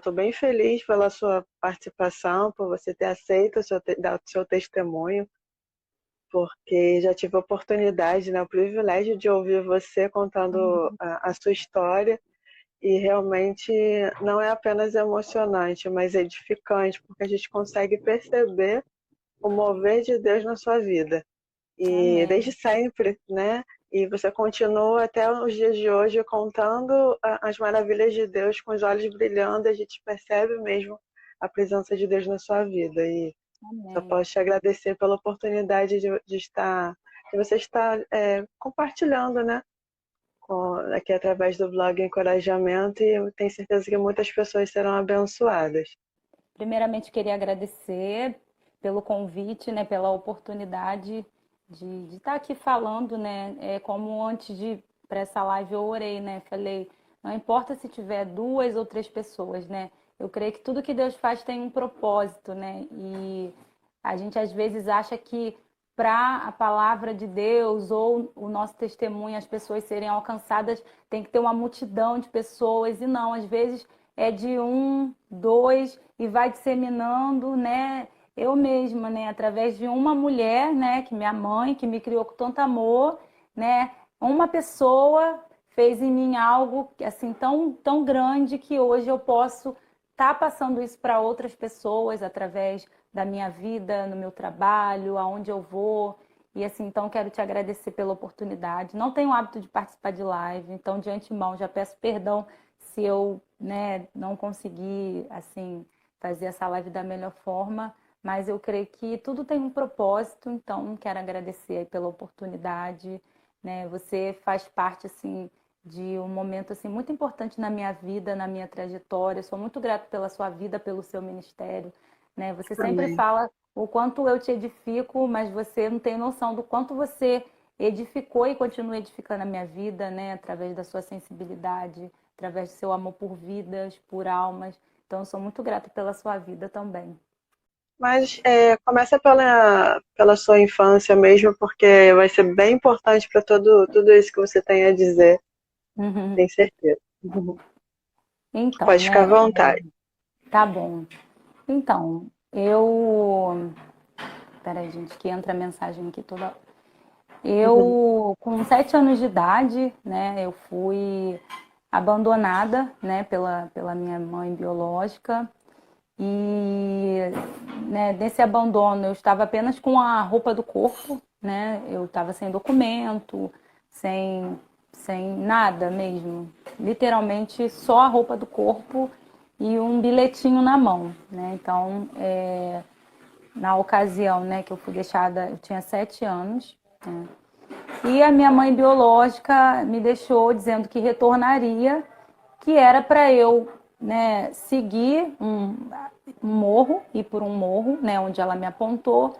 estou bem feliz pela sua participação, por você ter aceito dar o seu testemunho, porque já tive a oportunidade, né, o privilégio de ouvir você contando a sua história, e realmente não é apenas emocionante, mas edificante, porque a gente consegue perceber o mover de Deus na sua vida. E Amém. desde sempre, né? E você continua até os dias de hoje contando as maravilhas de Deus com os olhos brilhando, a gente percebe mesmo a presença de Deus na sua vida. E só Amém. posso te agradecer pela oportunidade de você estar compartilhando, né? Aqui através do blog Encorajamento, e eu tenho certeza que muitas pessoas serão abençoadas. Primeiramente, queria agradecer pelo convite, né, pela oportunidade de estar aqui falando, né? Como antes de para essa live eu orei, né? Falei, não importa se tiver 2 ou 3 pessoas, né? Eu creio que tudo que Deus faz tem um propósito, né? E a gente às vezes acha que para a palavra de Deus ou o nosso testemunho as pessoas serem alcançadas tem que ter uma multidão de pessoas, e não, às vezes é de 1, 2 e vai disseminando, né? Eu mesma, né? Através de uma mulher, né? Que minha mãe, que me criou com tanto amor, né? Uma pessoa fez em mim algo assim tão grande que hoje eu posso estar passando isso para outras pessoas através da minha vida, no meu trabalho, aonde eu vou. E assim, então quero te agradecer pela oportunidade. Não tenho o hábito de participar de live, então de antemão já peço perdão se eu, né, não conseguir assim fazer essa live da melhor forma, mas eu creio que tudo tem um propósito, então quero agradecer aí pela oportunidade, né? Você faz parte assim de um momento assim muito importante na minha vida, na minha trajetória. Sou muito grata pela sua vida, pelo seu ministério, né? Você sempre Amém. fala o quanto eu te edifico, mas você não tem noção do quanto você edificou e continua edificando a minha vida, né? Através da sua sensibilidade, através do seu amor por vidas, por almas. Então, eu sou muito grata pela sua vida também. Mas começa pela sua infância mesmo, porque vai ser bem importante para tudo isso que você tem a dizer, Uhum. tenho certeza. Então, Pode ficar à né? vontade. Tá bom. Então, eu. Peraí, gente, que entra a mensagem aqui toda hora. Eu, com 7 anos de idade, né, eu fui abandonada, né, pela minha mãe biológica. E, né, nesse abandono eu estava apenas com a roupa do corpo, né? Eu estava sem documento, sem nada mesmo. Literalmente só a roupa do corpo e um bilhetinho na mão, né? Então, na ocasião, né, que eu fui deixada, eu tinha 7 anos, né? E a minha mãe biológica me deixou dizendo que retornaria, que era para eu, né, seguir um morro, ir por um morro, né, onde ela me apontou,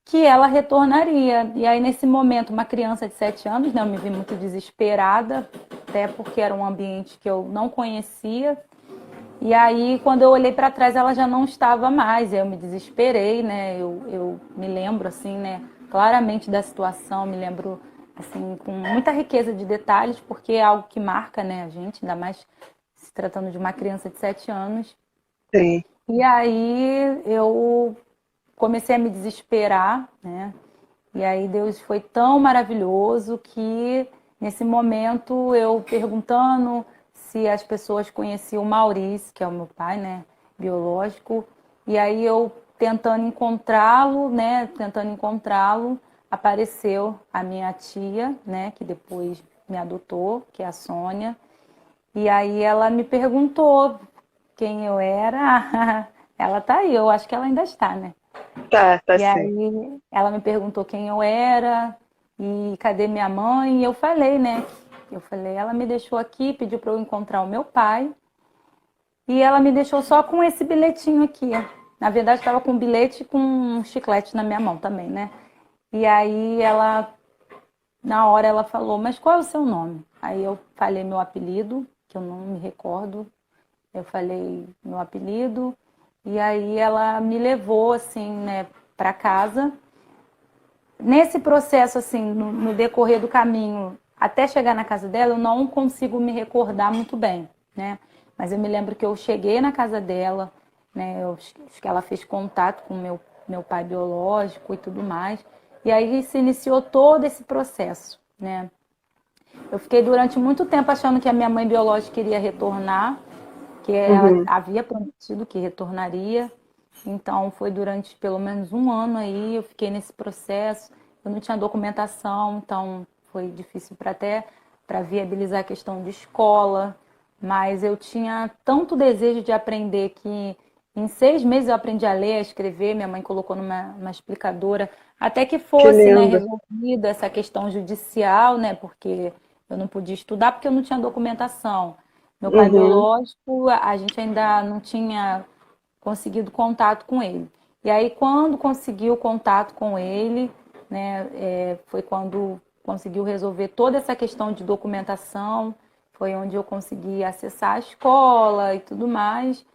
que ela retornaria. E aí, nesse momento, uma criança de 7 anos, né, eu me vi muito desesperada, até porque era um ambiente que eu não conhecia. E aí, quando eu olhei para trás, ela já não estava mais. Eu me desesperei, né? Eu me lembro, assim, né? Claramente da situação, me lembro, assim, com muita riqueza de detalhes, porque é algo que marca, né, a gente, ainda mais se tratando de uma criança de 7 anos. Sim. E aí eu comecei a me desesperar, né? E aí Deus foi tão maravilhoso que nesse momento eu perguntando se as pessoas conheciam o Maurício, que é o meu pai, né, biológico, e aí eu tentando encontrá-lo, né, apareceu a minha tia, né, que depois me adotou, que é a Sônia, e aí ela me perguntou quem eu era. Ela tá aí, eu acho que ela ainda está, né? Tá E sim. aí ela me perguntou quem eu era e cadê minha mãe. E eu falei, né? Eu falei, ela me deixou aqui, pediu para eu encontrar o meu pai. E ela me deixou só com esse bilhetinho aqui. Na verdade, estava com um bilhete com um chiclete na minha mão também, né? E aí ela, na hora, ela falou, mas qual é o seu nome? Aí eu falei meu apelido, que eu não me recordo. Eu falei meu apelido. E aí ela me levou, assim, né, para casa. Nesse processo, assim, no decorrer do caminho, até chegar na casa dela, eu não consigo me recordar muito bem, né? Mas eu me lembro que eu cheguei na casa dela, né? Acho que ela fez contato com meu pai biológico e tudo mais. E aí se iniciou todo esse processo, né? Eu fiquei durante muito tempo achando que a minha mãe biológica iria retornar, que ela Uhum. havia prometido que retornaria. Então foi durante pelo menos um ano aí, eu fiquei nesse processo. Eu não tinha documentação, então foi difícil para até para viabilizar a questão de escola, mas eu tinha tanto desejo de aprender que em 6 meses eu aprendi a ler, a escrever. Minha mãe colocou numa explicadora, até que Que fosse, né, lindo. resolvida essa questão judicial, né, porque eu não podia estudar porque eu não tinha documentação. Meu pai Uhum. biológico, a gente ainda não tinha conseguido contato com ele. E aí, quando conseguiu contato com ele, né, foi quando conseguiu resolver toda essa questão de documentação, foi onde eu consegui acessar a escola e tudo mais,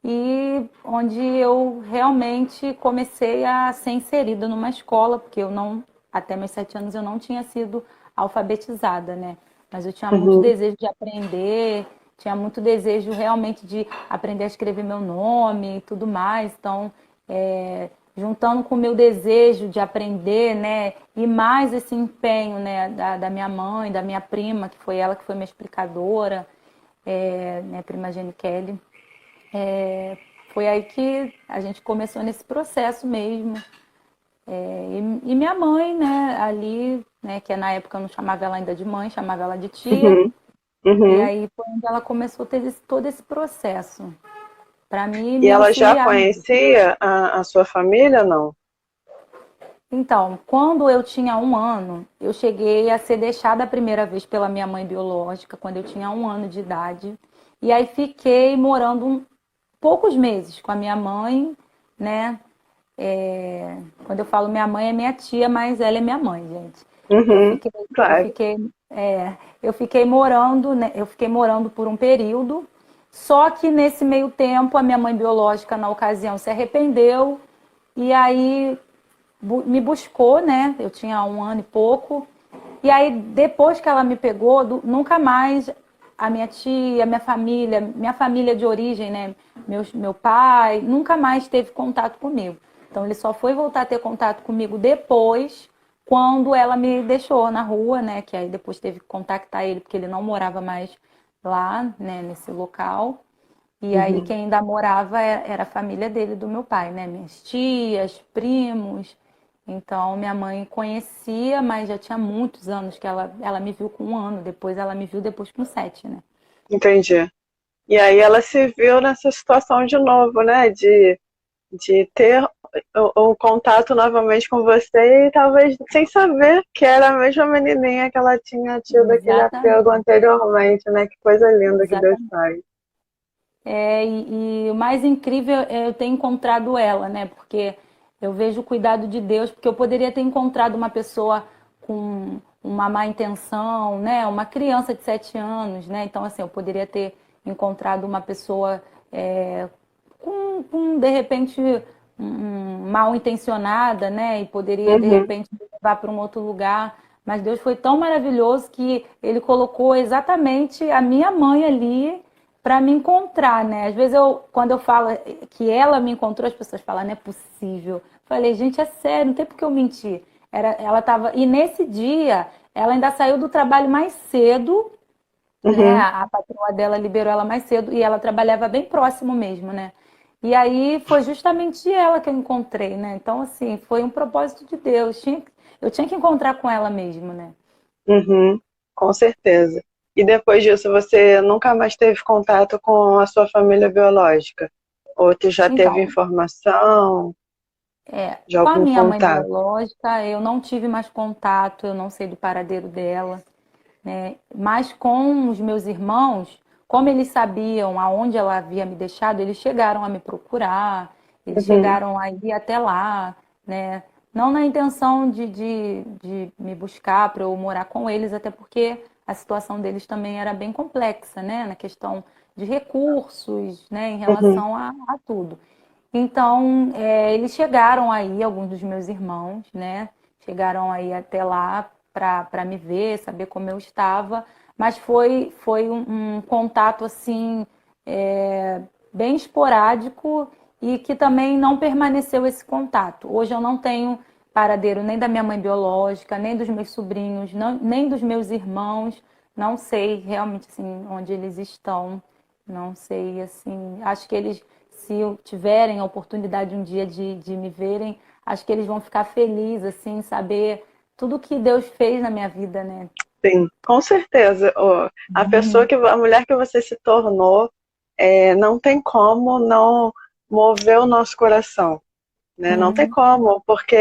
e onde eu realmente comecei a ser inserida numa escola, porque eu não, até meus 7 anos, eu não tinha sido alfabetizada, né? Mas eu tinha muito Uhum. desejo de aprender, tinha muito desejo realmente de aprender a escrever meu nome e tudo mais. Então, juntando com o meu desejo de aprender, né? E mais esse empenho, né? Da minha mãe, da minha prima, que foi ela que foi minha explicadora, minha prima Jenny Kelly. Foi aí que a gente começou nesse processo mesmo. E minha mãe, né, ali, né, que na época eu não chamava ela ainda de mãe, chamava ela de tia. Uhum. E Uhum. aí foi onde ela começou a ter todo esse processo para mim E me ela já auxiliar. conhecia a sua família, não? Então, quando eu tinha 1 ano, eu cheguei a ser deixada a primeira vez pela minha mãe biológica, quando eu tinha 1 ano de idade. E aí fiquei morando poucos meses com a minha mãe, né? Quando eu falo minha mãe é minha tia, mas ela é minha mãe, gente. Eu Uhum. fiquei, eu Claro. fiquei, eu fiquei morando, né? Eu fiquei morando por um período. Só que nesse meio tempo, a minha mãe biológica, na ocasião, se arrependeu e aí me buscou, né? Eu tinha 1 ano e pouco. E aí, depois que ela me pegou, nunca mais a minha tia, minha família de origem, né? Meu pai, nunca mais teve contato comigo. Então, ele só foi voltar a ter contato comigo depois, quando ela me deixou na rua, né? Que aí depois teve que contactar ele, porque ele não morava mais lá, né? Nesse local. E aí Uhum. quem ainda morava era a família dele, do meu pai, né? Minhas tias, primos. Então minha mãe conhecia, mas já tinha muitos anos que ela me viu com 1 ano. Depois ela me viu depois com 7, né? Entendi. E aí ela se viu nessa situação de novo, né? De ter o contato novamente com você e talvez sem saber que era a mesma menininha que ela tinha tido aquele apego Exatamente, anteriormente, né? Que coisa linda que Deus exatamente. faz. E o mais incrível é eu ter encontrado ela, né? Porque eu vejo o cuidado de Deus, porque eu poderia ter encontrado uma pessoa com uma má intenção, né? Uma criança de 7 anos, né? Então, assim, eu poderia ter encontrado uma pessoa de repente, mal intencionada, né? E poderia, de Uhum. repente, me levar para um outro lugar. Mas Deus foi tão maravilhoso que Ele colocou exatamente a minha mãe ali para me encontrar, né? Às vezes quando eu falo que ela me encontrou, as pessoas falam, não é possível. Falei, gente, é sério, não tem por que eu mentir. Ela tava, e nesse dia, ela ainda saiu do trabalho mais cedo, né? Uhum. A patroa dela liberou ela mais cedo e ela trabalhava bem próximo mesmo, né? E aí foi justamente ela que eu encontrei, né? Então, assim, foi um propósito de Deus. Eu tinha que encontrar com ela mesmo, né? Uhum. Com certeza. E depois disso, você nunca mais teve contato com a sua família biológica? Ou tu já teve Então, informação de com a algum minha mãe contato? biológica, eu não tive mais contato, eu não sei do paradeiro dela, né? Mas com os meus irmãos, como eles sabiam aonde ela havia me deixado, eles chegaram a me procurar, eles Uhum. chegaram a ir até lá, né? Não na intenção de me buscar para eu morar com eles, até porque a situação deles também era bem complexa, né? Na questão de recursos, né? Em Uhum. relação a tudo. Então, eles chegaram aí, alguns dos meus irmãos, né? Chegaram aí até lá para me ver, saber como eu estava, mas foi um contato assim bem esporádico e que também não permaneceu esse contato. Hoje eu não tenho paradeiro nem da minha mãe biológica, nem dos meus sobrinhos, nem dos meus irmãos. Não sei realmente assim onde eles estão. Não sei assim. Acho que eles, se tiverem a oportunidade um dia de me verem, acho que eles vão ficar felizes assim, saber tudo que Deus fez na minha vida, né? Sim, com certeza. A mulher que você se tornou, não tem como não mover o nosso coração, né? Não tem Uhum. como, porque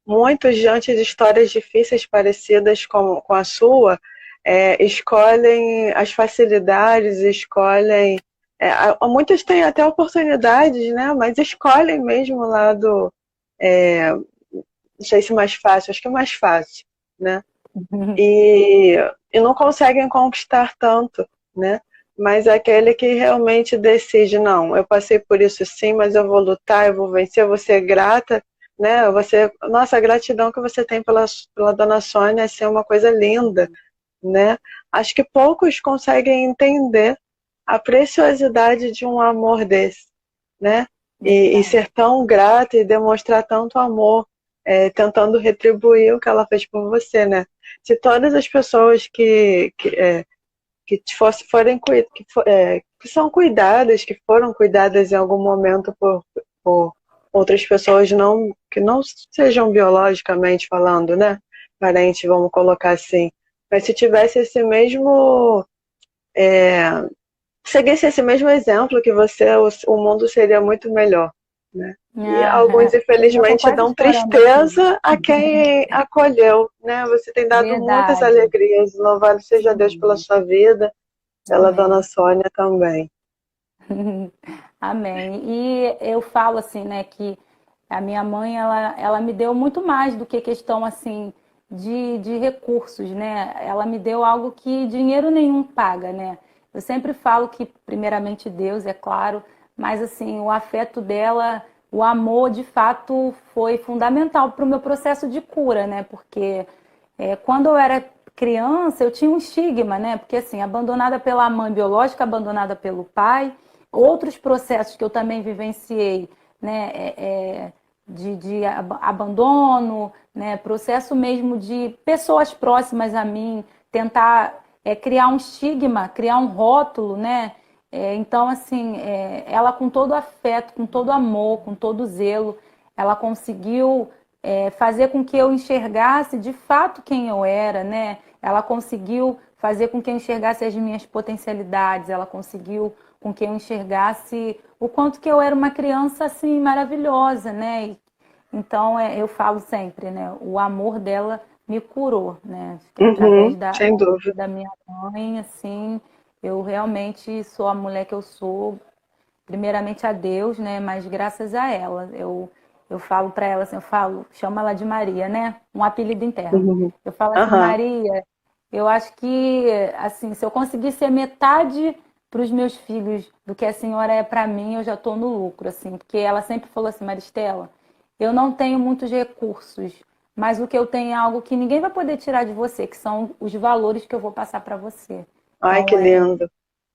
muitos, diante de histórias difíceis parecidas com a sua, escolhem as facilidades, escolhem. Muitos têm até oportunidades, né? Mas escolhem mesmo o lado, não sei se mais fácil, acho que é mais fácil, né? E, e não conseguem conquistar tanto, né? Mas é aquele que realmente decide, não, eu passei por isso sim, mas eu vou lutar, eu vou vencer, eu vou ser grata, né? Nossa, a gratidão que você tem pela Dona Sônia é uma coisa linda, né? Acho que poucos conseguem entender a preciosidade de um amor desse, né? E Verdade. ser tão grata e demonstrar tanto amor, tentando retribuir o que ela fez por você, né? Se todas as pessoas que são cuidadas, que foram cuidadas em algum momento por outras pessoas que não sejam biologicamente falando, né? Parente, vamos colocar assim. Mas se tivesse esse mesmo, seguisse esse mesmo exemplo que você, o mundo seria muito melhor, né? E alguns, Eu tô infelizmente, quase dão chorando aqui. tristeza a quem acolheu, né? Você tem dado muitas Verdade. alegrias. Louvado seja Deus pela Sim. sua vida, pela Dona Amém. Sônia também. Amém. E eu falo assim, né, que a minha mãe, ela me deu muito mais do que questão, assim, de recursos, né? Ela me deu algo que dinheiro nenhum paga, né? Eu sempre falo que, primeiramente, Deus, é claro, mas, assim, o afeto dela, o amor, de fato, foi fundamental para o meu processo de cura, né? Porque quando eu era criança, eu tinha um estigma, né? Porque, assim, abandonada pela mãe biológica, abandonada pelo pai, outros processos que eu também vivenciei, né? Abandono, né? Processo mesmo de pessoas próximas a mim, tentar criar um estigma, criar um rótulo, né? Então, assim, ela com todo afeto, com todo amor, com todo zelo, ela conseguiu fazer com que eu enxergasse de fato quem eu era, né? Ela conseguiu fazer com que eu enxergasse as minhas potencialidades, ela conseguiu com que eu enxergasse o quanto que eu era uma criança assim maravilhosa, né? Então eu falo sempre, né? O amor dela me curou, né? Acho que através Uhum, sem dúvida. da minha mãe, assim, eu realmente sou a mulher que eu sou, primeiramente a Deus, né? Mas graças a ela. Eu falo para ela assim, eu falo, chamo ela de Maria, né? Um apelido interno. Uhum. Eu falo assim, Aham. Maria, eu acho que, assim, se eu conseguir ser metade para os meus filhos do que a senhora é para mim, eu já estou no lucro, assim. Porque ela sempre falou assim, Maristela, eu não tenho muitos recursos, mas o que eu tenho é algo que ninguém vai poder tirar de você, que são os valores que eu vou passar para você. Ai, que Então, lindo.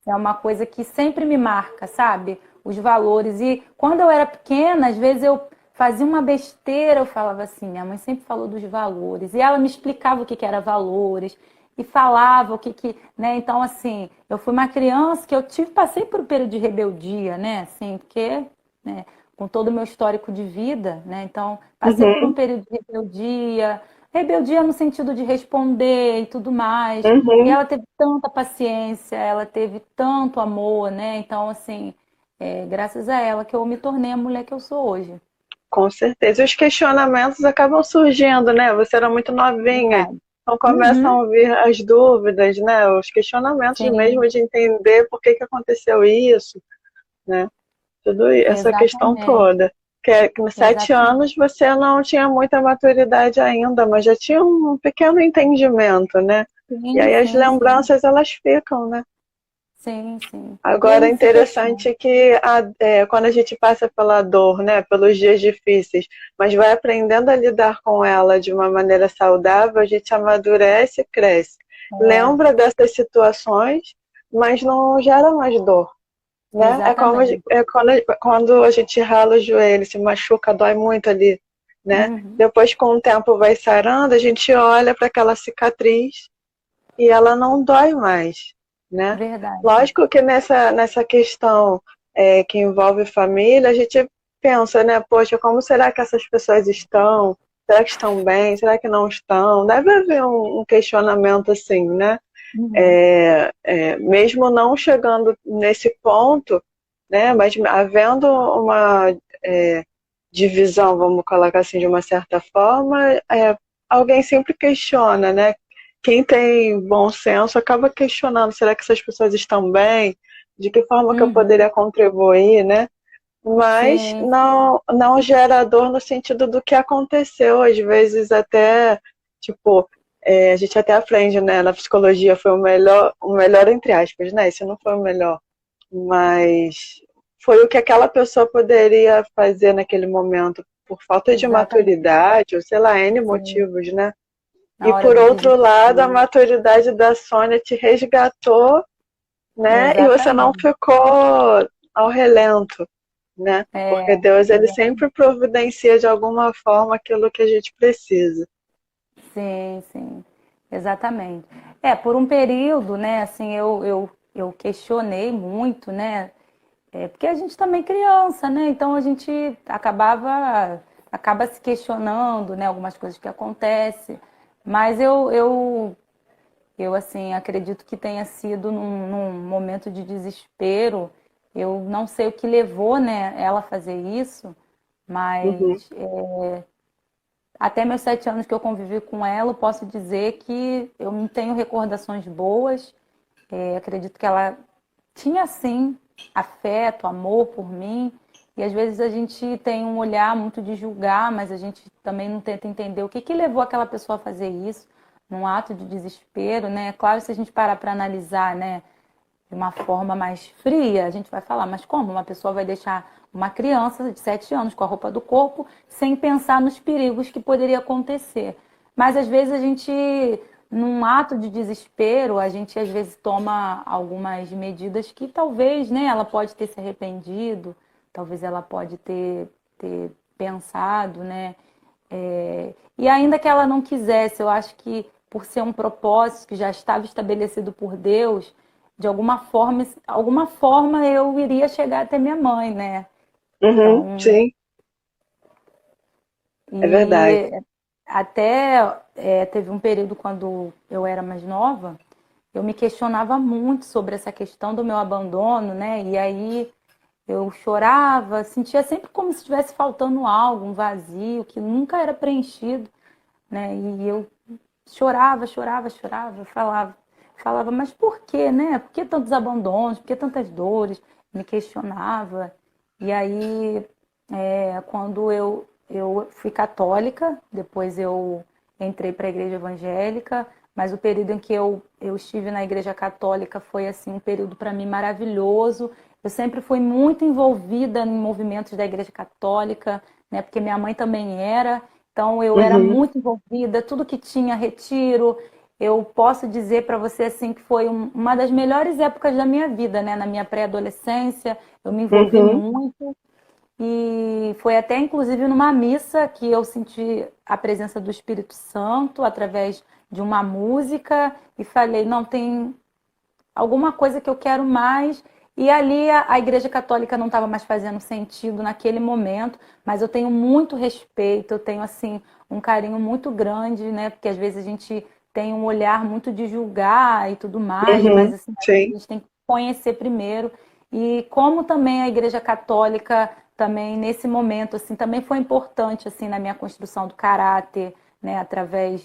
é uma coisa que sempre me marca, sabe? Os valores. E quando eu era pequena, às vezes eu fazia uma besteira, eu falava assim, minha mãe sempre falou dos valores. E ela me explicava o que que era valores e falava o que que, né? Então, assim, eu fui uma criança que passei por um período de rebeldia, né? Assim, porque, né, com todo o meu histórico de vida, né? Então, passei por um Uhum, período de rebeldia, rebeldia no sentido de responder e tudo mais. E uhum, ela teve tanta paciência, ela teve tanto amor, né? Então, assim, graças a ela que eu me tornei a mulher que eu sou hoje. com certeza. E os questionamentos acabam surgindo, né? Você era muito novinha, Verdade. então começam Uhum, a vir as dúvidas, né? Os questionamentos mesmo sim, de entender por que que aconteceu isso, né? Essa questão exatamente, toda. Que com 7 anos exatamente. você não tinha muita maturidade ainda, mas já tinha um pequeno entendimento, né? E Sim, aí as sim, sim, lembranças elas ficam, né? sim, sim. E Agora é aí se questiona. interessante que quando a gente passa pela dor, né, pelos dias difíceis, mas vai aprendendo a lidar com ela de uma maneira saudável, a gente amadurece e cresce. É, Lembra dessas situações, mas não gera mais dor. né? Exatamente. Quando a gente rala o joelho, se machuca, dói muito ali, né? Uhum. Depois, com o tempo, vai sarando, a gente olha para aquela cicatriz e ela não dói mais, né? Verdade. Lógico que nessa questão que envolve família, a gente pensa, né? Poxa, como será que essas pessoas estão? Será que estão bem? Será que não estão? Deve haver um questionamento assim, né? Uhum. Mesmo não chegando nesse ponto, né? Mas havendo uma divisão, vamos colocar assim, de uma certa forma, alguém sempre questiona, né? Quem tem bom senso acaba questionando, será que essas pessoas estão bem? De que forma que eu Uhum. poderia contribuir, né? Mas Sim, não gera dor no sentido do que aconteceu, às vezes até, tipo, a gente até aprende, né, na psicologia foi o melhor entre aspas, né? Isso não foi o melhor, mas foi o que aquela pessoa poderia fazer naquele momento, por falta de exatamente. maturidade, ou sei lá, N Sim. motivos, né? Na E hora por do outro lado, a desespero. maturidade da Sônia te resgatou, né? E você não Exatamente. ficou ao relento, né? Porque É, Deus, ele exatamente. sempre providencia de alguma forma aquilo que a gente precisa. Sim, sim. Exatamente. Por um período, né, assim, eu questionei muito, né? Porque a gente também é criança, né? Então a gente acaba se questionando, né, algumas coisas que acontecem. Mas eu assim, acredito que tenha sido num momento de desespero. Eu não sei o que levou, né, ela a fazer isso, Uhum, mas até meus 7 anos que eu convivi com ela, eu posso dizer que eu não tenho recordações boas. Acredito que ela tinha, sim, afeto, amor por mim. E às vezes a gente tem um olhar muito de julgar, mas a gente também não tenta entender o que que levou aquela pessoa a fazer isso, num ato de desespero, né? Claro, se a gente parar para analisar, né, de uma forma mais fria, a gente vai falar, mas como uma pessoa vai deixar uma criança de 7 anos com a roupa do corpo sem pensar nos perigos que poderia acontecer? Mas às vezes a gente, num ato de desespero, a gente às vezes toma algumas medidas que talvez, né, ela pode ter se arrependido, talvez ela pode ter pensado, né? E ainda que ela não quisesse, eu acho que por ser um propósito que já estava estabelecido por Deus, de alguma forma eu iria chegar até minha mãe, né? uhum, Então, sim, é verdade. e até teve um período quando eu era mais nova, eu me questionava muito sobre essa questão do meu abandono, né? E aí eu chorava, sentia sempre como se estivesse faltando algo, um vazio que nunca era preenchido, né? E eu chorava, chorava, chorava, falava, mas por quê, né? Por que tantos abandonos? Por que tantas dores? Me questionava. E aí, quando eu fui católica, depois eu entrei para a igreja evangélica, mas o período em que eu estive na igreja católica foi assim um período para mim maravilhoso. Eu sempre fui muito envolvida em movimentos da igreja católica, né? Porque minha mãe também era. Então eu era Uhum, muito envolvida, tudo que tinha retiro. Eu posso dizer para você assim que foi uma das melhores épocas da minha vida, né? Na minha pré-adolescência, eu me envolvi uhum, muito e foi até inclusive numa missa que eu senti a presença do Espírito Santo através de uma música e falei, não tem alguma coisa que eu quero mais. E ali a Igreja Católica não estava mais fazendo sentido naquele momento, mas eu tenho muito respeito, eu tenho assim um carinho muito grande, né? Porque às vezes a gente tem um olhar muito de julgar e tudo mais, mas uhum, assim, a sim, gente tem que conhecer primeiro. E como também a Igreja Católica também nesse momento assim também foi importante assim na minha construção do caráter, né, através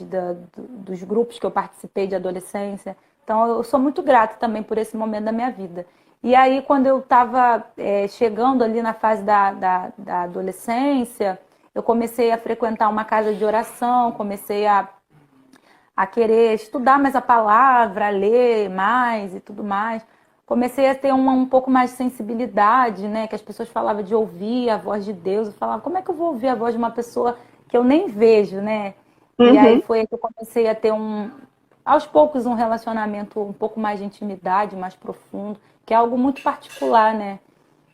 dos grupos que eu participei de adolescência. Então, eu sou muito grata também por esse momento da minha vida. E aí, quando eu estava chegando ali na fase da adolescência, eu comecei a frequentar uma casa de oração, comecei a querer estudar mais a palavra, a ler mais e tudo mais. Comecei a ter um pouco mais de sensibilidade, né? Que as pessoas falavam de ouvir a voz de Deus. Eu falava, como é que eu vou ouvir a voz de uma pessoa que eu nem vejo, né? E aí uhum, foi aí que eu comecei a ter aos poucos um relacionamento um pouco mais de intimidade, mais profundo, que é algo muito particular, né?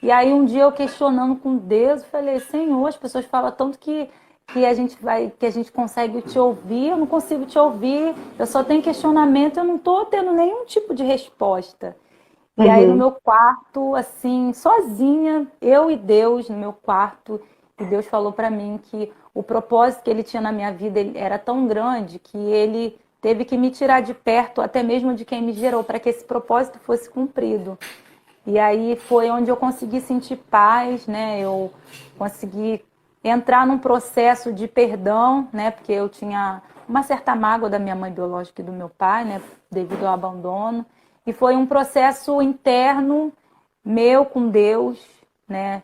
E aí um dia eu questionando com Deus, falei, Senhor, as pessoas falam tanto que a gente consegue te ouvir, eu não consigo te ouvir, eu só tenho questionamento, eu não estou tendo nenhum tipo de resposta. E aí no Uhum. meu quarto, assim, sozinha, eu e Deus no meu quarto, e Deus falou para mim que o propósito que ele tinha na minha vida era tão grande que ele teve que me tirar de perto, até mesmo de quem me gerou, para que esse propósito fosse cumprido. E aí foi onde eu consegui sentir paz, né? Eu consegui entrar num processo de perdão, né? Porque eu tinha uma certa mágoa da minha mãe biológica e do meu pai, né? Devido ao abandono. E foi um processo interno meu com Deus, né?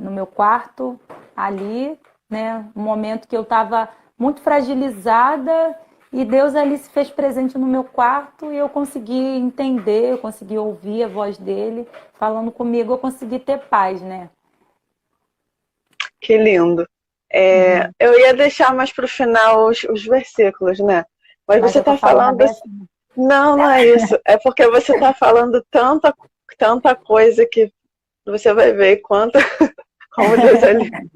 No meu quarto, ali, né? Um momento que eu estava muito fragilizada e Deus ali se fez presente no meu quarto e eu consegui entender, eu consegui ouvir a voz dele falando comigo, eu consegui ter paz, né? Que lindo. Uhum. Eu ia deixar mais para o final os versículos, né? Mas Mas você eu tô está falando a falando. beça. Não, não é isso. É porque você está falando tanta coisa que você vai ver quanto, como Deus é lindo.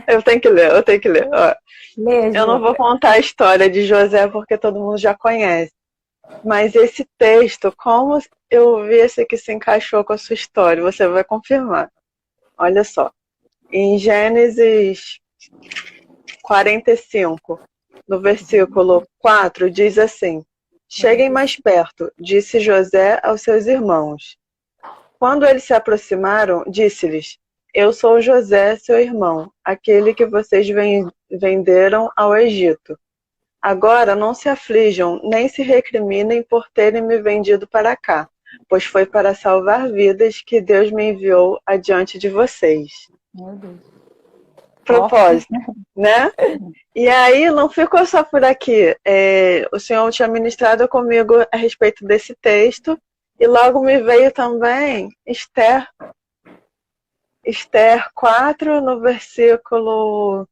Eu tenho que ler, eu tenho que ler. Ó, eu não Beijo. vou contar a história de José porque todo mundo já conhece. Mas esse texto, como eu vi esse que se encaixou com a sua história, você vai confirmar. Olha só. Em Gênesis 45, no versículo 4, diz assim: Cheguem mais perto, disse José aos seus irmãos. Quando eles se aproximaram, disse-lhes: Eu sou José, seu irmão, aquele que vocês venderam ao Egito. Agora não se aflijam, nem se recriminem por terem me vendido para cá, pois foi para salvar vidas que Deus me enviou adiante de vocês. Meu Deus. Forte. Propósito, né? E aí não ficou só por aqui. O senhor tinha ministrado comigo a respeito desse texto e logo me veio também Esther 4, no versículo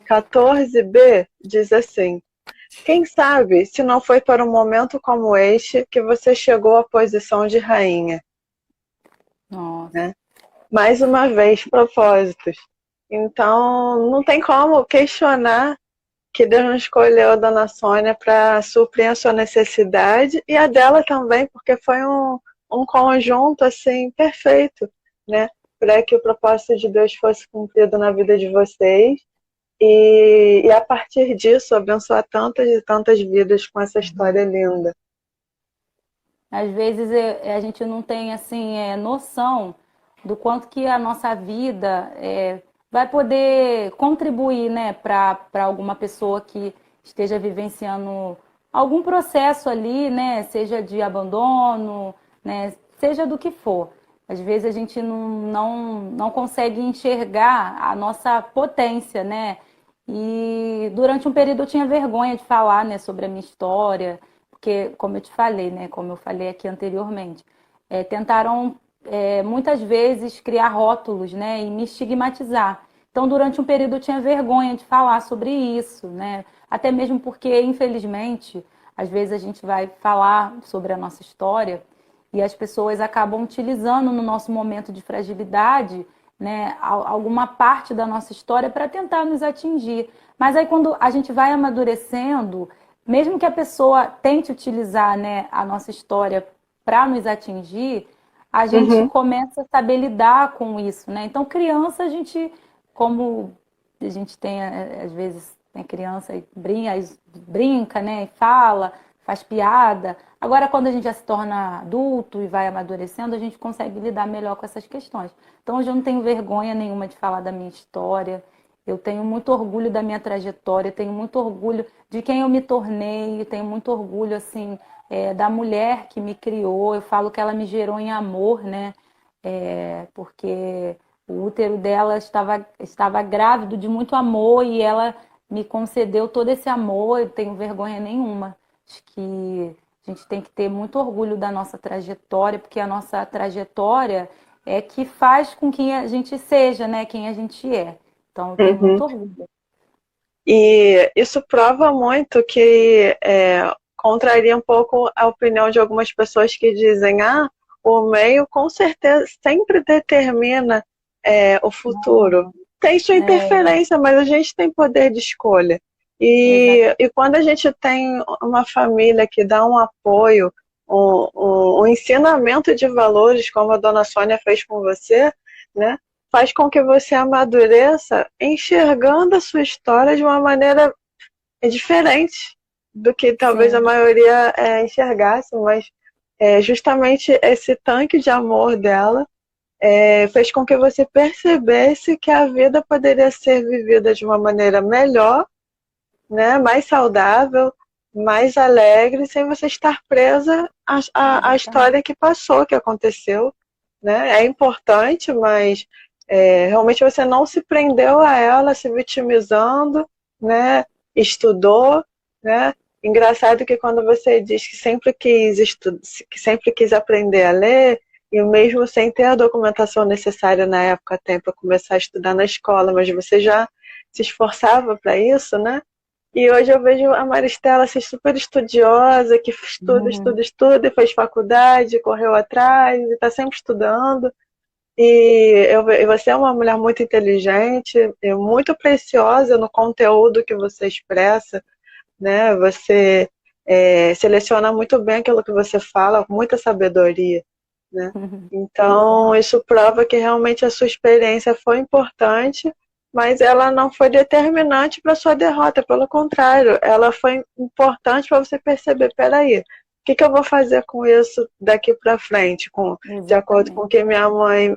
14b, diz assim: Quem sabe se não foi para um momento como este que você chegou à posição de rainha, Nossa. né? Mais uma vez, propósitos. Então, não tem como questionar que Deus não escolheu a Dona Sônia para suprir a sua necessidade e a dela também, porque foi um conjunto assim perfeito, né? Para que o propósito de Deus fosse cumprido na vida de vocês e a partir disso abençoar tantas e tantas vidas com essa história linda. Às vezes a gente não tem assim noção do quanto que a nossa vida vai poder contribuir, né, para alguma pessoa que esteja vivenciando algum processo ali, né, seja de abandono, né, seja do que for. Às vezes a gente não consegue enxergar a nossa potência, né? E durante um período eu tinha vergonha de falar, né, sobre a minha história, porque, como eu te falei, né, como eu falei aqui anteriormente, tentaram muitas vezes criar rótulos, né, e me estigmatizar. Então, durante um período eu tinha vergonha de falar sobre isso, né, até mesmo porque, infelizmente, às vezes a gente vai falar sobre a nossa história e as pessoas acabam utilizando no nosso momento de fragilidade, né, alguma parte da nossa história para tentar nos atingir. Mas aí quando a gente vai amadurecendo, mesmo que a pessoa tente utilizar, né, a nossa história para nos atingir, a gente Uhum. começa a saber lidar com isso, né? Então, criança, a gente, como a gente tem, às vezes, tem criança e brinca, né, e fala, faz piada. Agora, quando a gente já se torna adulto e vai amadurecendo, a gente consegue lidar melhor com essas questões. Então, hoje eu não tenho vergonha nenhuma de falar da minha história. Eu tenho muito orgulho da minha trajetória, tenho muito orgulho de quem eu me tornei, tenho muito orgulho, assim, da mulher que me criou. Eu falo que ela me gerou em amor, né? Porque o útero dela estava grávido de muito amor e ela me concedeu todo esse amor. Eu tenho vergonha nenhuma. Acho que a gente tem que ter muito orgulho da nossa trajetória, porque a nossa trajetória é que faz com que a gente seja, né? Quem a gente é. Então, eu tenho Uhum. muito orgulho. E isso prova muito que contraria um pouco a opinião de algumas pessoas que dizem, o meio com certeza sempre determina o futuro. Uhum. Tem sua interferência, mas a gente tem poder de escolha. E quando a gente tem uma família que dá um apoio, um ensinamento de valores, como a dona Sônia fez com você, né? Faz com que você amadureça enxergando a sua história de uma maneira diferente do que talvez a Sim. maioria enxergasse, mas justamente esse tanque de amor dela fez com que você percebesse que a vida poderia ser vivida de uma maneira melhor, né, mais saudável, mais alegre, sem você estar presa à Exatamente. história que passou, que aconteceu. Né? É importante, mas realmente você não se prendeu a ela se vitimizando, né? Estudou, né? Engraçado que quando você diz que sempre quis que sempre quis aprender a ler, e mesmo sem ter a documentação necessária na época tem para começar a estudar na escola, mas você já se esforçava para isso, né? E hoje eu vejo a Maristela ser super estudiosa, que estuda, Uhum. estuda, estuda, e fez faculdade, correu atrás, e está sempre estudando. E você é uma mulher muito inteligente, e muito preciosa no conteúdo que você expressa, né? Você seleciona muito bem aquilo que você fala, com muita sabedoria, né? Então, isso prova que realmente a sua experiência foi importante, mas ela não foi determinante para sua derrota, pelo contrário, ela foi importante para você perceber, peraí, o que, que eu vou fazer com isso daqui para frente, de acordo com o Exatamente. que minha mãe,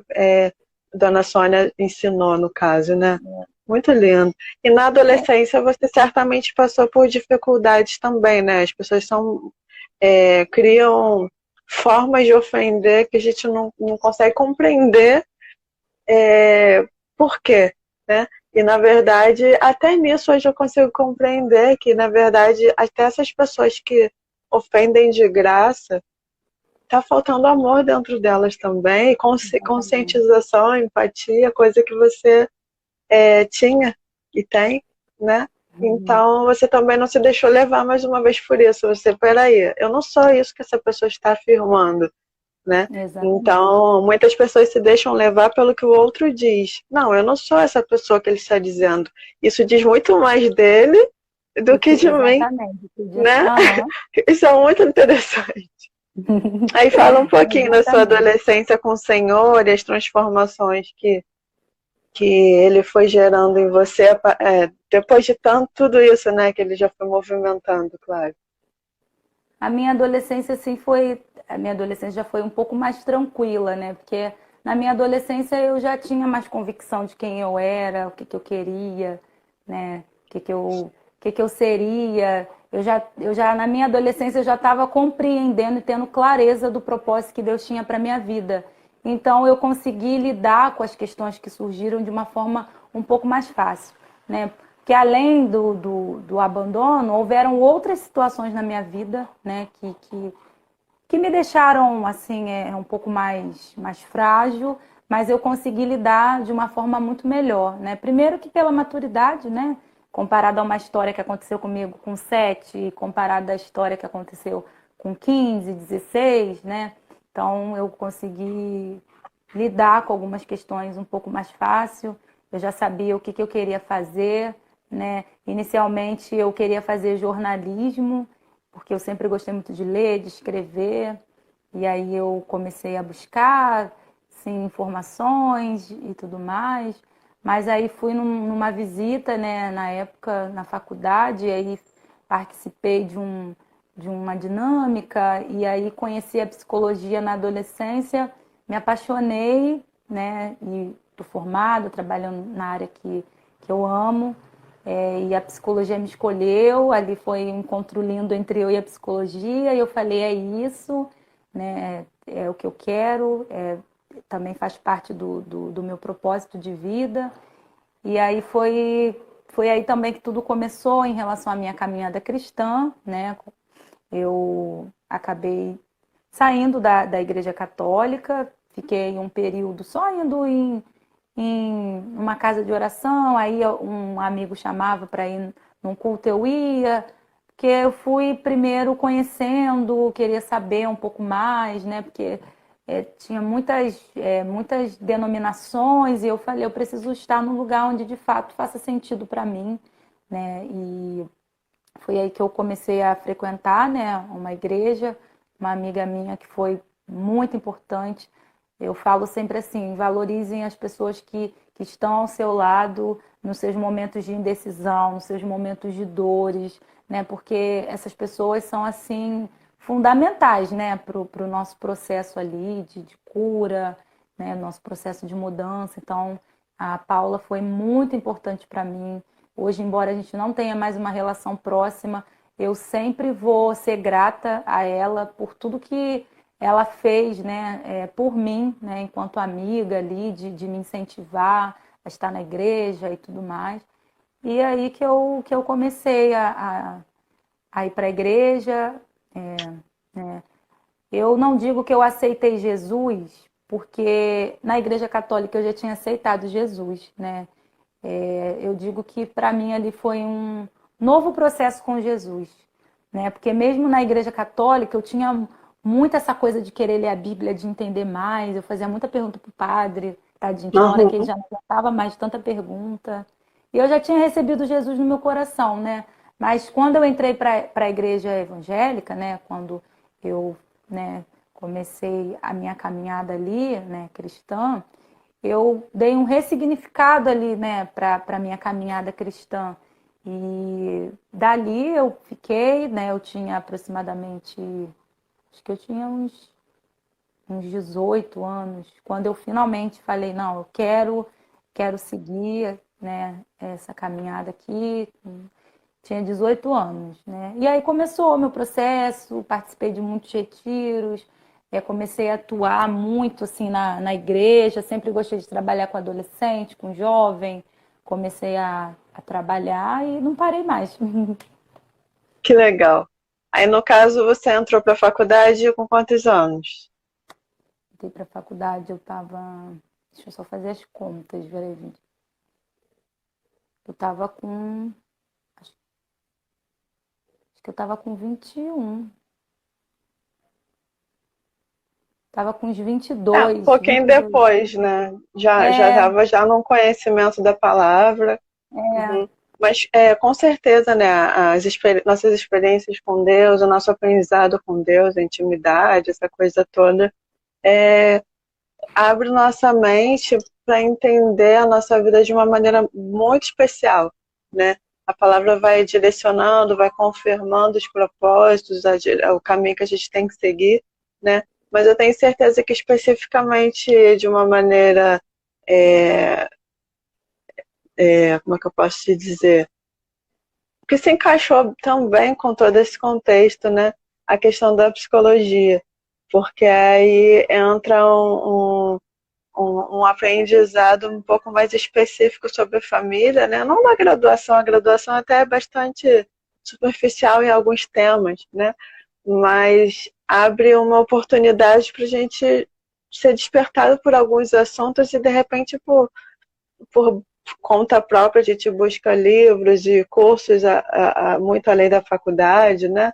Dona Sônia, ensinou no caso, né? Muito lindo. E na É, adolescência você certamente passou por dificuldades também, né? As pessoas criam formas de ofender que a gente não consegue compreender por quê, né? E, na verdade, até nisso hoje eu consigo compreender que, na verdade, até essas pessoas que ofendem de graça, tá faltando amor dentro delas também, exatamente. conscientização, empatia, coisa que você tinha e tem, né? Uhum. Então, você também não se deixou levar mais uma vez por isso. Você, peraí, eu não sou isso que essa pessoa está afirmando, né? Exatamente. Então, muitas pessoas se deixam levar pelo que o outro diz. Não, eu não sou essa pessoa que ele está dizendo. Isso diz muito mais dele do Do que que de mim, exatamente. né? Aham. Isso é muito interessante. Aí fala um pouquinho da sua Exatamente. adolescência com o Senhor e as transformações que ele foi gerando em você, depois de tudo isso, né, que ele já foi movimentando, claro. A minha adolescência, assim, foi. A minha adolescência já foi um pouco mais tranquila, né? Porque na minha adolescência eu já tinha mais convicção de quem eu era, o que eu queria, né? O que eu seria. Na minha adolescência, eu já estava compreendendo e tendo clareza do propósito que Deus tinha para minha vida. Então, eu consegui lidar com as questões que surgiram de uma forma um pouco mais fácil, né? Que além do abandono, houveram outras situações na minha vida, né, que me deixaram assim um pouco mais frágil, mas eu consegui lidar de uma forma muito melhor, né? Primeiro que pela maturidade, né? Comparado a uma história que aconteceu comigo com 7, comparado à história que aconteceu com 15, 16, né? Então eu consegui lidar com algumas questões um pouco mais fácil. Eu já sabia o que eu queria fazer, né? Inicialmente eu queria fazer jornalismo, porque eu sempre gostei muito de ler, de escrever. E aí eu comecei a buscar, sim, informações e tudo mais. Mas aí fui numa visita, né, na época, na faculdade, e aí participei de uma dinâmica, e aí conheci a psicologia na adolescência, me apaixonei, né, e estou formada, trabalhando na área que eu amo. E a psicologia me escolheu, ali foi um encontro lindo entre eu e a psicologia, e eu falei, é isso, né? É o que eu quero, também faz parte do meu propósito de vida. E aí foi aí também que tudo começou em relação à minha caminhada cristã, né? Eu acabei saindo da Igreja Católica, fiquei um período só indo em uma casa de oração, aí um amigo chamava para ir num culto, eu ia, porque eu fui primeiro conhecendo, queria saber um pouco mais, né? Porque tinha muitas denominações e eu falei, eu preciso estar num lugar onde de fato faça sentido para mim, né? E foi aí que eu comecei a frequentar, né, uma igreja, uma amiga minha que foi muito importante. Eu falo sempre assim, valorizem as pessoas que estão ao seu lado nos seus momentos de indecisão, nos seus momentos de dores, né? Porque essas pessoas são assim fundamentais, né, para o nosso processo ali de cura, né, nosso processo de mudança. Então, a Paula foi muito importante para mim. Hoje, embora a gente não tenha mais uma relação próxima, eu sempre vou ser grata a ela por tudo que ela fez, né, por mim, né, enquanto amiga ali, de me incentivar a estar na igreja e tudo mais. E aí que eu comecei a ir para a igreja. Né. Eu não digo que eu aceitei Jesus, porque na igreja católica eu já tinha aceitado Jesus, né? Eu digo que para mim ali foi um novo processo com Jesus, né? Porque mesmo na Igreja Católica eu tinha muito essa coisa de querer ler a Bíblia, de entender mais. Eu fazia muita pergunta pro padre, tadinho, tinha hora que ele Uhum. já não aguentava mais de tanta pergunta. E eu já tinha recebido Jesus no meu coração, né? Mas quando eu entrei para a igreja evangélica, né? Quando eu, né, comecei a minha caminhada ali, né, cristã, eu dei um ressignificado ali, né, para a minha caminhada cristã. E dali eu fiquei, né, eu tinha aproximadamente, acho que eu tinha uns 18 anos, quando eu finalmente falei, não, eu quero seguir, né, essa caminhada aqui. Tinha 18 anos, né? E aí começou o meu processo, participei de muitos retiros, comecei a atuar muito assim na igreja, sempre gostei de trabalhar com adolescente, com jovem, comecei a trabalhar e não parei mais. Que legal. Aí, no caso, você entrou para a faculdade com quantos anos? Entrei para a faculdade, eu estava. Deixa eu só fazer as contas, peraí, gente. Eu estava com. Acho que eu estava com 21. Estava com uns Um 22, pouquinho 22. depois, né? Já É, estava já num conhecimento da palavra. é, Uhum. Mas com certeza, né, nossas experiências com Deus, o nosso aprendizado com Deus, a intimidade, essa coisa toda, abre nossa mente para entender a nossa vida de uma maneira muito especial, né? A palavra vai direcionando, vai confirmando os propósitos, o caminho que a gente tem que seguir, né? Mas eu tenho certeza que especificamente de uma maneira, é, como é que eu posso te dizer? Que se encaixou também com todo esse contexto, né? A questão da psicologia, porque aí entra um aprendizado um pouco mais específico sobre a família, né? Não na graduação, a graduação até é bastante superficial em alguns temas, né? Mas abre uma oportunidade para a gente ser despertado por alguns assuntos e de repente por conta própria a gente busca livros e cursos muito além da faculdade, né?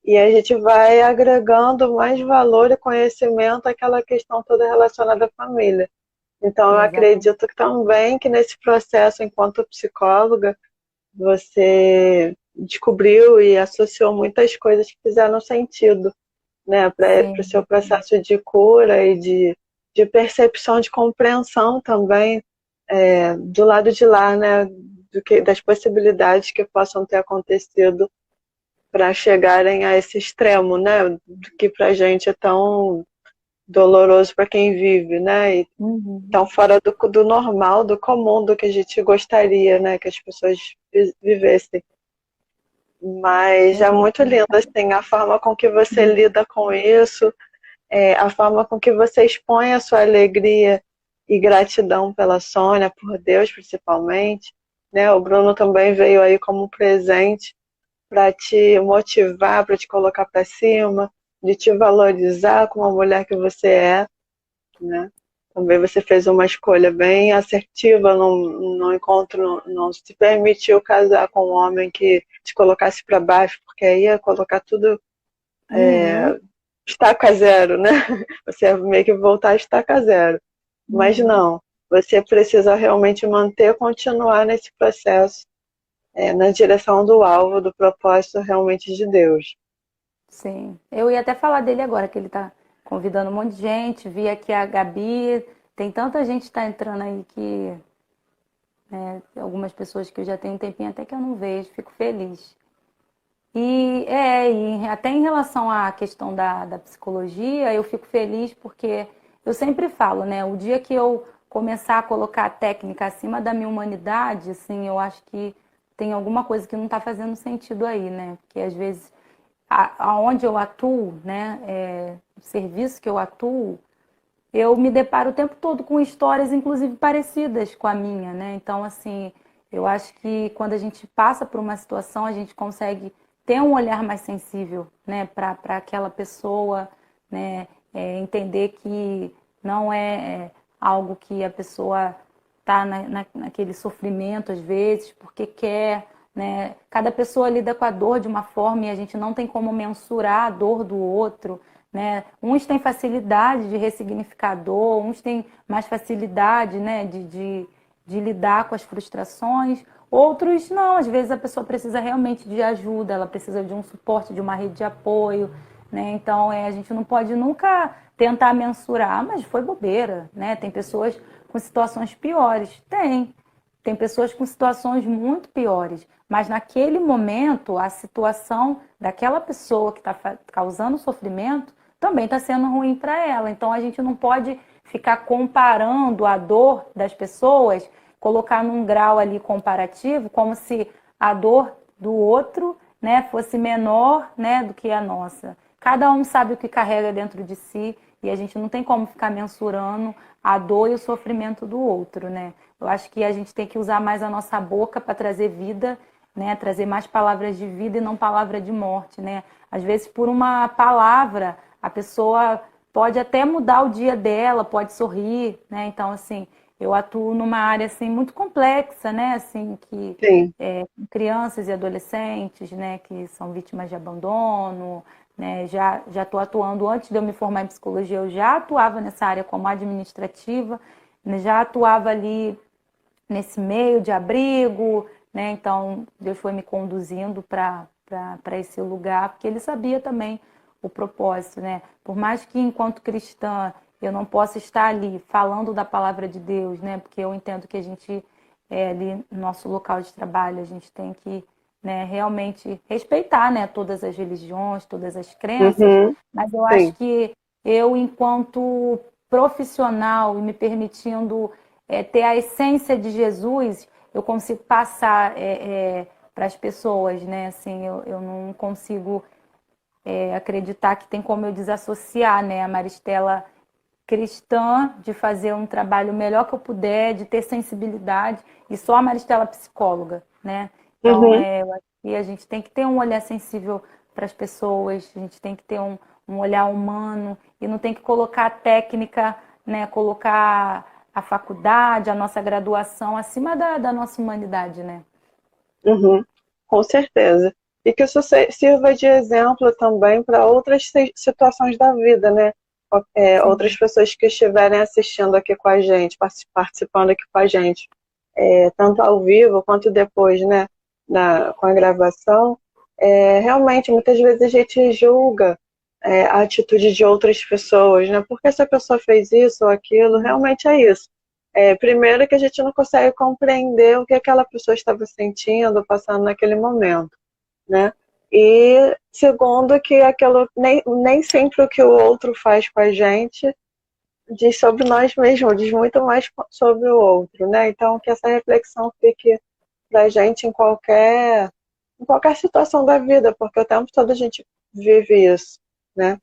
E a gente vai agregando mais valor e conhecimento àquela questão toda relacionada à família. Então, eu exatamente. acredito também que nesse processo, enquanto psicóloga, você descobriu e associou muitas coisas que fizeram sentido, né, para o seu Sim. processo de cura e de percepção, de compreensão também do lado de lá, né, das possibilidades que possam ter acontecido para chegarem a esse extremo, né, do que para a gente é tão doloroso para quem vive, né, e Uhum. tão fora do normal, do comum, do que a gente gostaria, né, que as pessoas vivessem. Mas é muito lindo, assim, a forma com que você lida com isso, a forma com que você expõe a sua alegria e gratidão pela Sônia, por Deus principalmente, né? O Bruno também veio aí como presente para te motivar, para te colocar para cima, de te valorizar como a mulher que você é, né? Também você fez uma escolha bem assertiva, não encontro, não se permitiu casar com um homem que te colocasse para baixo, porque aí ia colocar tudo Uhum, estaca zero, né? Você ia meio que voltar a estaca zero. Mas uhum. não, você precisa realmente manter, continuar nesse processo, na direção do alvo, do propósito realmente de Deus. Sim, eu ia até falar dele agora, que ele tá convidando um monte de gente. Vi aqui a Gabi, tem tanta gente que tá entrando aí que, né, algumas pessoas que eu já tenho um tempinho até que eu não vejo, fico feliz. E até em relação à questão da psicologia, eu fico feliz porque eu sempre falo, né? O dia que eu começar a colocar a técnica acima da minha humanidade, assim, eu acho que tem alguma coisa que não está fazendo sentido aí, né? Porque às vezes aonde eu atuo, né? O serviço que eu atuo, eu me deparo o tempo todo com histórias, inclusive parecidas com a minha, né? Então, assim, eu acho que quando a gente passa por uma situação, a gente consegue ter um olhar mais sensível, né, para aquela pessoa, né, entender que não é algo que a pessoa está naquele sofrimento às vezes porque quer, né? Cada pessoa lida com a dor de uma forma e a gente não tem como mensurar a dor do outro, né? Uns têm facilidade de ressignificar a dor, uns têm mais facilidade, né, de lidar com as frustrações, outros não. Às vezes a pessoa precisa realmente de ajuda, ela precisa de um suporte, de uma rede de apoio, né? Então a gente não pode nunca tentar mensurar, mas foi bobeira, né? Tem pessoas com situações piores, tem pessoas com situações muito piores, mas naquele momento a situação daquela pessoa que está causando sofrimento também está sendo ruim para ela. Então a gente não pode ficar comparando a dor das pessoas, colocar num grau ali comparativo, como se a dor do outro, né, fosse menor, né, do que a nossa. Cada um sabe o que carrega dentro de si e a gente não tem como ficar mensurando a dor e o sofrimento do outro, né? Eu acho que a gente tem que usar mais a nossa boca para trazer vida, né? Trazer mais palavras de vida e não palavra de morte, né? Às vezes, por uma palavra, a pessoa pode até mudar o dia dela, pode sorrir, né? Então, assim, eu atuo numa área assim muito complexa, né? Assim, que Sim. crianças e adolescentes, né, que são vítimas de abandono, né? Já estou atuando antes de eu me formar em psicologia, eu já atuava nessa área como administrativa, né? Já atuava ali nesse meio de abrigo, né? Então Deus foi me conduzindo para esse lugar, porque Ele sabia também o propósito, né? Por mais que enquanto cristã eu não possa estar ali falando da palavra de Deus, né? Porque eu entendo que a gente ali no nosso local de trabalho a gente tem que, né, realmente respeitar, né, todas as religiões, todas as crenças, Uhum. mas eu acho Sim. que eu, enquanto profissional e me permitindo ter a essência de Jesus, eu consigo passar para as pessoas, né? Assim, eu não consigo acreditar que tem como eu desassociar, né, a Maristela cristã de fazer um trabalho melhor que eu puder, de ter sensibilidade, e só a Maristela psicóloga, né? Então, Uhum. eu acho que a gente tem que ter um olhar sensível para as pessoas, a gente tem que ter um olhar humano e não tem que colocar a técnica, né? Colocar a faculdade, a nossa graduação acima da nossa humanidade, né? Uhum, com certeza. E que isso sirva de exemplo também para outras situações da vida, né? Outras Sim. pessoas que estiverem assistindo aqui com a gente, participando aqui com a gente, tanto ao vivo quanto depois, né, com a gravação. Realmente, muitas vezes a gente julga, a atitude de outras pessoas, né? Porque essa pessoa fez isso ou aquilo, realmente é isso. Primeiro que a gente não consegue compreender o que aquela pessoa estava sentindo, passando naquele momento, né? E segundo que aquilo nem sempre o que o outro faz com a gente diz sobre nós mesmos, diz muito mais sobre o outro, né? Então que essa reflexão fique pra gente em qualquer situação da vida, porque o tempo todo a gente vive isso, né?